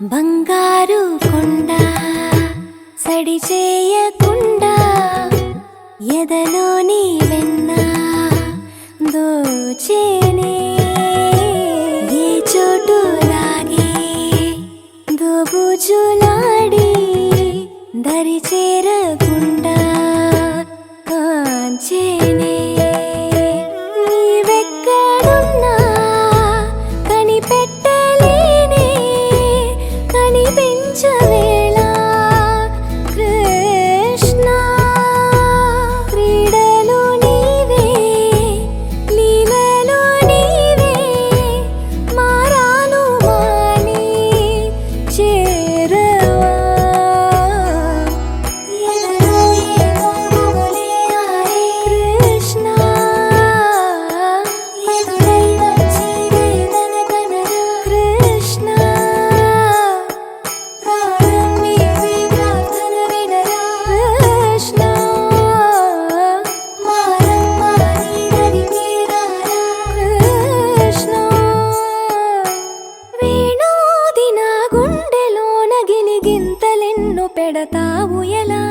బంగారు కొండ సడి చేయకుండా ఎదలోని వెన్న దోచేనే ఏ చోటు లాగే దోబుజులాడి దరి చేరకుండా కాంచేనే నీవెక్కడున్నా కనిపెట్టలేనే కనిపించవేళ కృష్ణ క్రీడలు నీవే లీలలు నీవే మారాను మాని చేరవా ఎదలో ఏదో గుబులే ఆరే కృష్ణ ఎదురై వచ్చి వేదన కనరా కృష్ణ ప్రాణం నీవే ప్రార్థన వినరా కృష్ణ మారమ్మ నీ దరికి రారా కృష్ణ వేణోది నా గుండెలోన గిలిగింతలెన్ను పెడతావు ఎలా